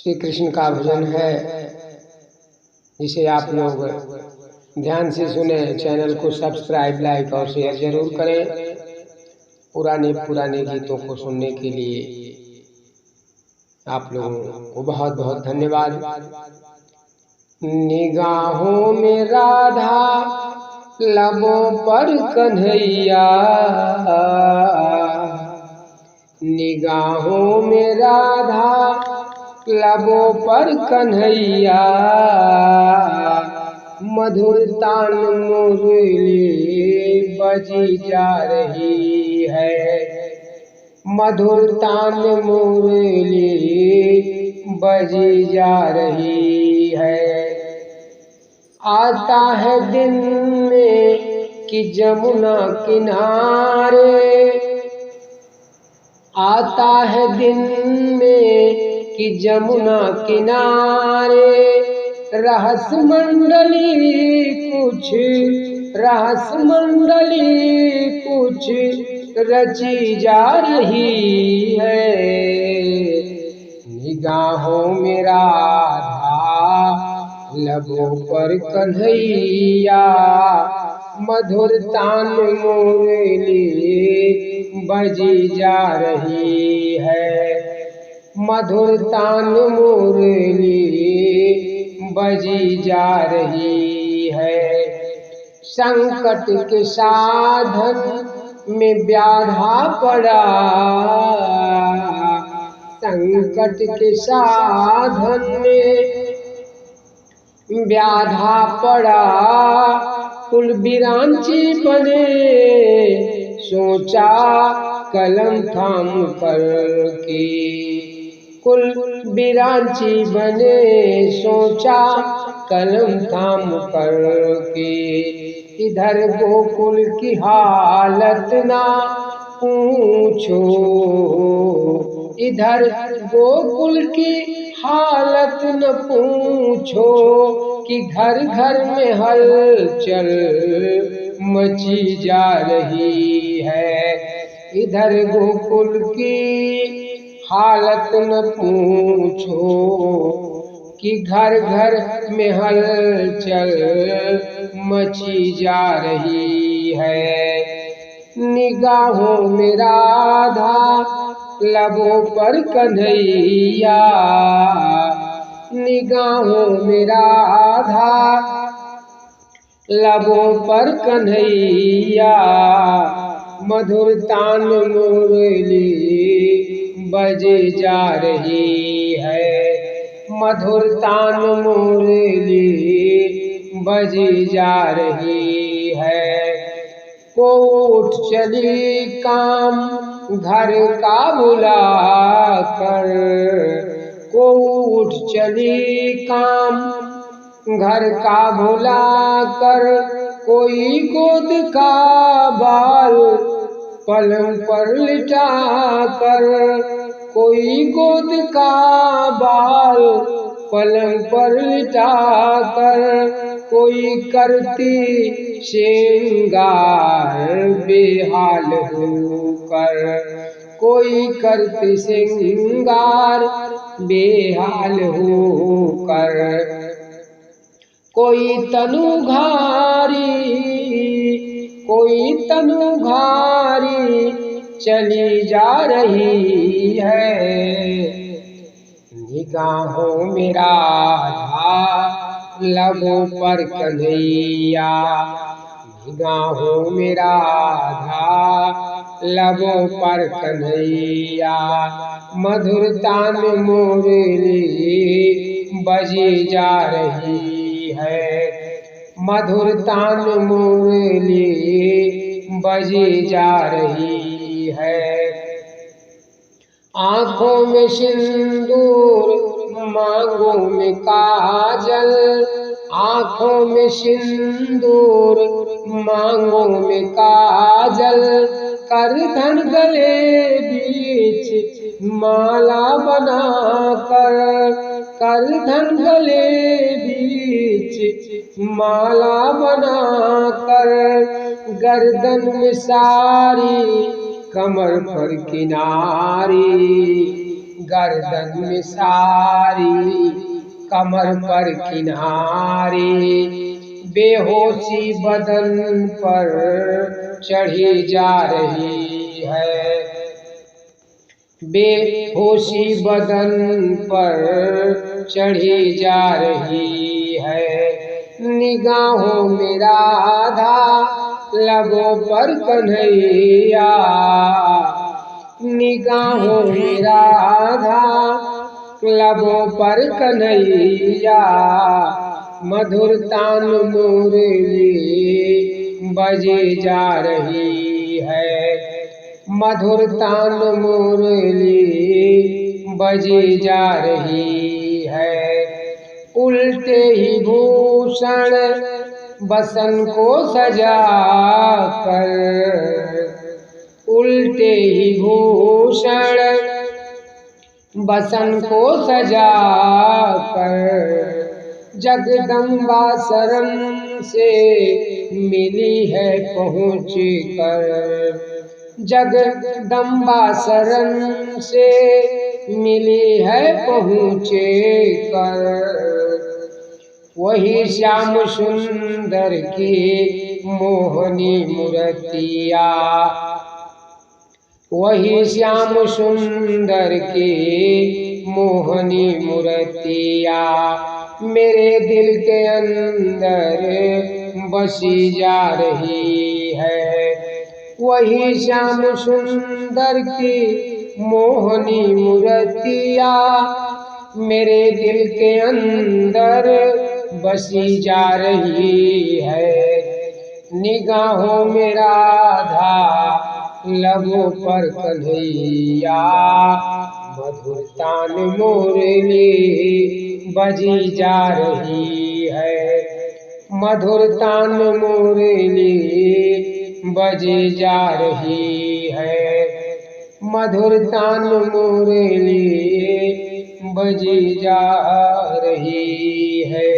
श्री कृष्ण का भजन है, जिसे आप लोग ध्यान से सुने। चैनल को सब्सक्राइब, लाइक और शेयर जरूर करें। पुराने पुराने गीतों को सुनने के लिए आप लोगों को बहुत बहुत धन्यवाद। निगाहों में राधा, लबों पर कन्हैया, निगाहों में राधा, लबों पर कन्हैया, मधुर तान मुरली बजी जा रही है, मधुर तान मुरली बजी जा रही है। आता है दिन में कि जमुना किनारे, आता है दिन में कि जमुना किनारे, रहस मंडली कुछ, रहस मंडली कुछ रची जा रही है। निगाहों में राधा, लबों पर कन्हैया, मधुर तान मुरली बजी जा रही है, मधुर तान मुरली बजी जा रही है। संकट के साधन में व्याधा पड़ा, संकट के साधन में व्याधा पड़ा, कुल बिरांची बने, सोचा कलम थाम कर के, कुल बिरांची बने, सोचा कलम थाम कर के। इधर गोकुल की हालत ना पूछो, इधर गोकुल की हालत न पूछो, कि घर घर में हलचल मची जा रही है। इधर गोकुल की हालत न पूछो, कि घर घर में हलचल मची जा रही है। निगाहों में राधा, लबों पर कन्हैया, निगाहों में राधा, लबों पर कन्हैया, मधुर तान मुरली बजे जा रही है, मधुर तान मुरली बजी जा रही है। को उठ चली काम घर का भुला कर, को उठ चली काम घर का भुला कर, कोई गोद का बाल पलंग पर लिटा कर, कोई गोद का बाल पलंग पर लिटा कर, कोई करती श्रृंगार बेहाल होकर, कोई करती श्रृंगार बेहाल होकर, कोई तनुघारी, कोई तनुघारी चली जा रही है। निगाहों में राधा, लबों पर कन्हैया, निगाहों में राधा, लबों पर कन्हैया, मधुर तान मुरली बजी जा रही है, मधुर तान मुरली बजी जा रही है। आँखों में सिंदूर, मांगों में काजल, आँखों में सिंदूर, मांगों में काजल, कर धन गले बीच माला बना कर धन गले बीच माला बना कर, गर्दन में सारी कमर पर किनारी, गर्दन में सारी, कमर पर किनारे, बेहोशी बदन पर चढ़ी जा रही है, बेहोशी बदन पर चढ़ी जा रही है। निगाहों में राधा, लबों पर कन्हैया, निगाहों में राधा, लबों पर कन्हैया, मधुर तान मुरली बजे जा रही है, मधुर तान मुरली बजे जा रही है। उल्टे ही भूषण बसन को सजा कर, उल्टे ही भूषण बसन को सजा कर, जगदम्बा शरण से मिली है पहुँच कर, जगदम्बा शरण से मिली है पहुँचे कर। वही श्याम सुंदर की मोहनी मूर्तिया, वही श्याम सुंदर की मोहनी मूर्तिया, मेरे दिल के अंदर बसी जा रही है। वही श्याम सुंदर की मोहनी मूर्तिया, मेरे दिल के अंदर बसी जा रही है। निगाहों में राधा, लबों पर कन्हैया, मधुर तान मुरली बजी जा रही है, मधुर तान मुरली बजी जा रही है, मधुर तान मुरली बजी जा रही है।